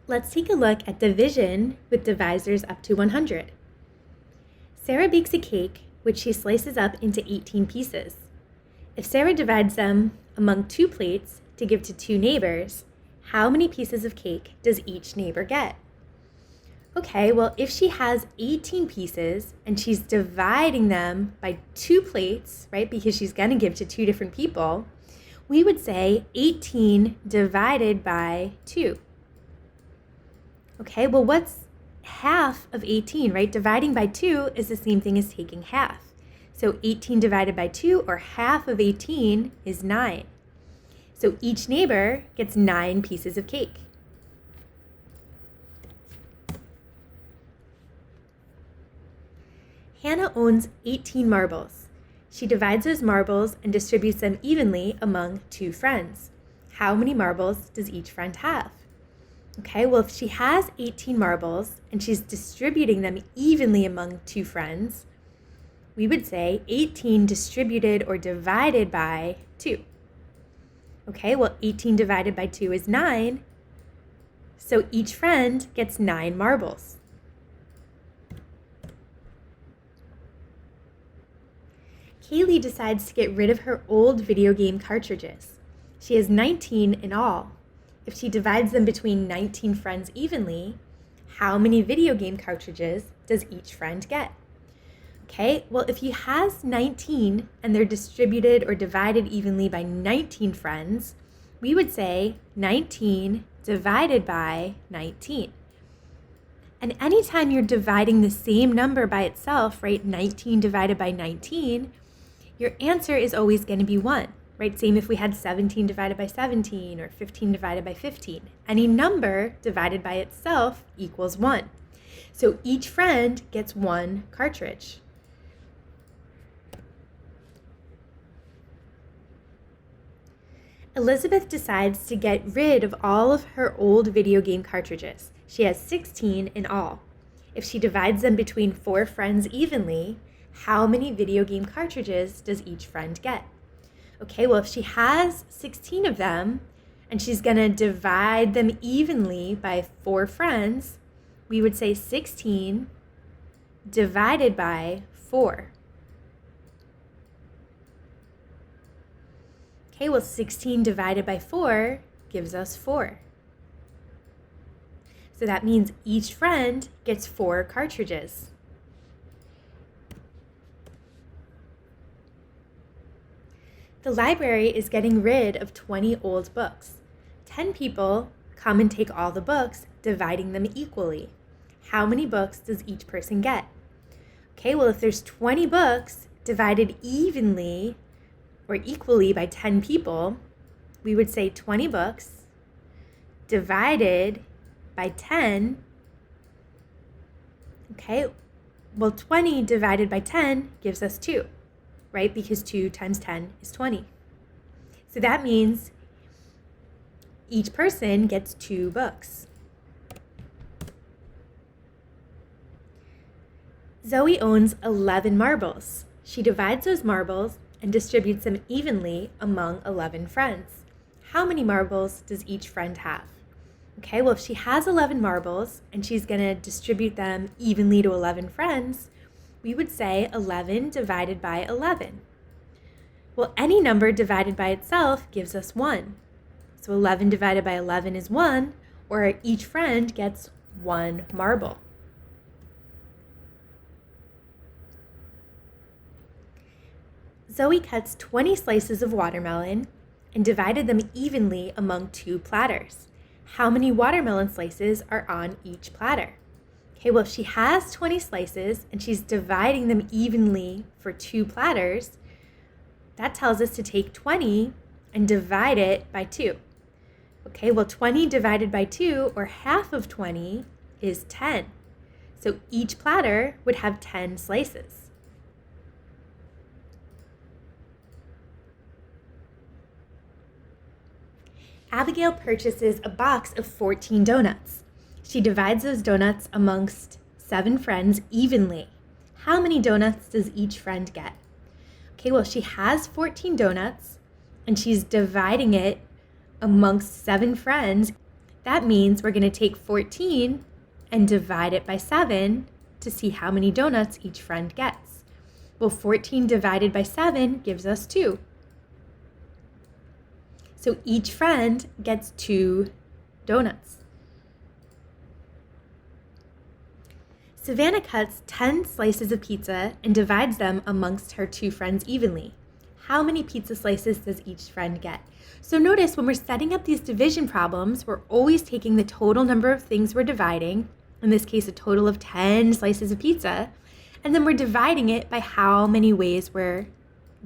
Let's take a look at division with divisors up to 100. Sarah bakes a cake, which she slices up into 18 pieces. If Sarah divides them among 2 plates to give to 2 neighbors, how many pieces of cake does each neighbor get? Okay, well, if she has 18 pieces and she's dividing them by 2 plates, right, because she's going to give to 2 different people, we would say 18 divided by 2. Okay, well, what's half of 18, right? Dividing by 2 is the same thing as taking half. So 18 divided by 2, or half of 18, is 9. So each neighbor gets 9 pieces of cake. Hannah owns 18 marbles. She divides those marbles and distributes them evenly among 2 friends. How many marbles does each friend have? Okay, well, if she has 18 marbles and she's distributing them evenly among 2 friends, we would say 18 distributed or divided by 2. Okay, well, 18 divided by 2 is 9, so each friend gets 9 marbles. Kaylee decides to get rid of her old video game cartridges. She has 19 in all. If she divides them between 19 friends evenly, how many video game cartridges does each friend get? Okay, well, if she has 19 and they're distributed or divided evenly by 19 friends, we would say 19 divided by 19. And anytime you're dividing the same number by itself, right, 19 divided by 19, your answer is always going to be 1. Right, same if we had 17 divided by 17 or 15 divided by 15. Any number divided by itself equals 1. So each friend gets 1 cartridge. Elizabeth decides to get rid of all of her old video game cartridges. She has 16 in all. If she divides them between 4 friends evenly, how many video game cartridges does each friend get? Okay, well, if she has 16 of them and she's going to divide them evenly by 4 friends, we would say 16 divided by 4. Okay, well, 16 divided by 4 gives us 4. So that means each friend gets 4 cartridges. The library is getting rid of 20 old books. 10 people come and take all the books, dividing them equally. How many books does each person get? Okay, well, if there's 20 books divided evenly or equally by 10 people, we would say 20 books divided by 10. Okay, well, 20 divided by 10 gives us 2. Right? Because 2 times 10 is 20. So that means each person gets 2 books. Zoe owns 11 marbles. She divides those marbles and distributes them evenly among 11 friends. How many marbles does each friend have? Okay, well, if she has 11 marbles and she's going to distribute them evenly to 11 friends, we would say 11 divided by 11. Well, any number divided by itself gives us 1. So 11 divided by 11 is 1, or each friend gets 1 marble. Zoe cuts 20 slices of watermelon and divided them evenly among 2 platters. How many watermelon slices are on each platter? Okay, well, if she has 20 slices and she's dividing them evenly for 2 platters, that tells us to take 20 and divide it by 2. Okay, well, 20 divided by 2, or half of 20, is 10. So each platter would have 10 slices. Abigail purchases a box of 14 donuts. She divides those donuts amongst 7 friends evenly. How many donuts does each friend get? Okay, well, she has 14 donuts and she's dividing it amongst 7 friends That means we're going to take 14 and divide it by 7 to see how many donuts each friend gets. Well, 14 divided by 7 gives us 2. So each friend gets 2 donuts. Savannah cuts 10 slices of pizza and divides them amongst her 2 friends evenly. How many pizza slices does each friend get? So notice when we're setting up these division problems, we're always taking the total number of things we're dividing, in this case a total of 10 slices of pizza, and then we're dividing it by how many ways we're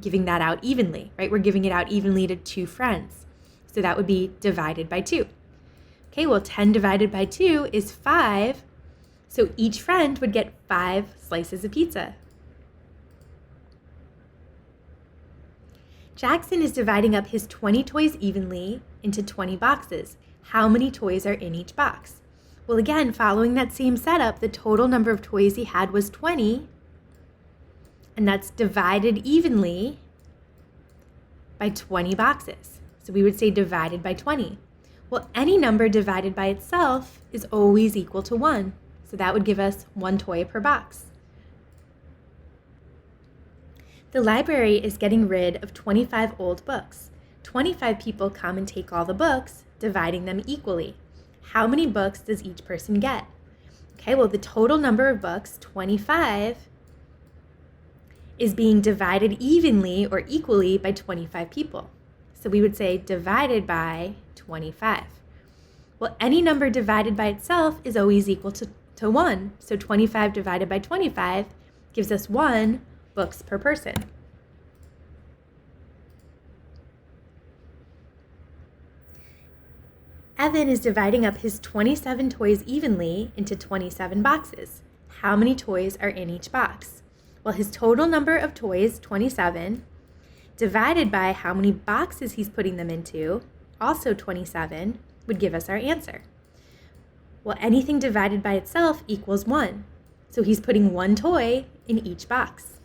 giving that out evenly, right? We're giving it out evenly to 2 friends. So that would be divided by 2. Okay, well 10 divided by 2 is 5. So each friend would get 5 slices of pizza. Jackson is dividing up his 20 toys evenly into 20 boxes. How many toys are in each box? Well, again, following that same setup, the total number of toys he had was 20, and that's divided evenly by 20 boxes. So we would say divided by 20. Well, any number divided by itself is always equal to 1. So that would give us 1 toy per box. The library is getting rid of 25 old books. 25 people come and take all the books, dividing them equally. How many books does each person get? Okay, well, the total number of books, 25, is being divided evenly or equally by 25 people. So we would say divided by 25. Well, any number divided by itself is always equal to 1. So 25 divided by 25 gives us 1 books per person. Evan is dividing up his 27 toys evenly into 27 boxes. How many toys are in each box? Well, his total number of toys, 27, divided by how many boxes he's putting them into, also 27, would give us our answer. Well, anything divided by itself equals 1. So he's putting 1 toy in each box.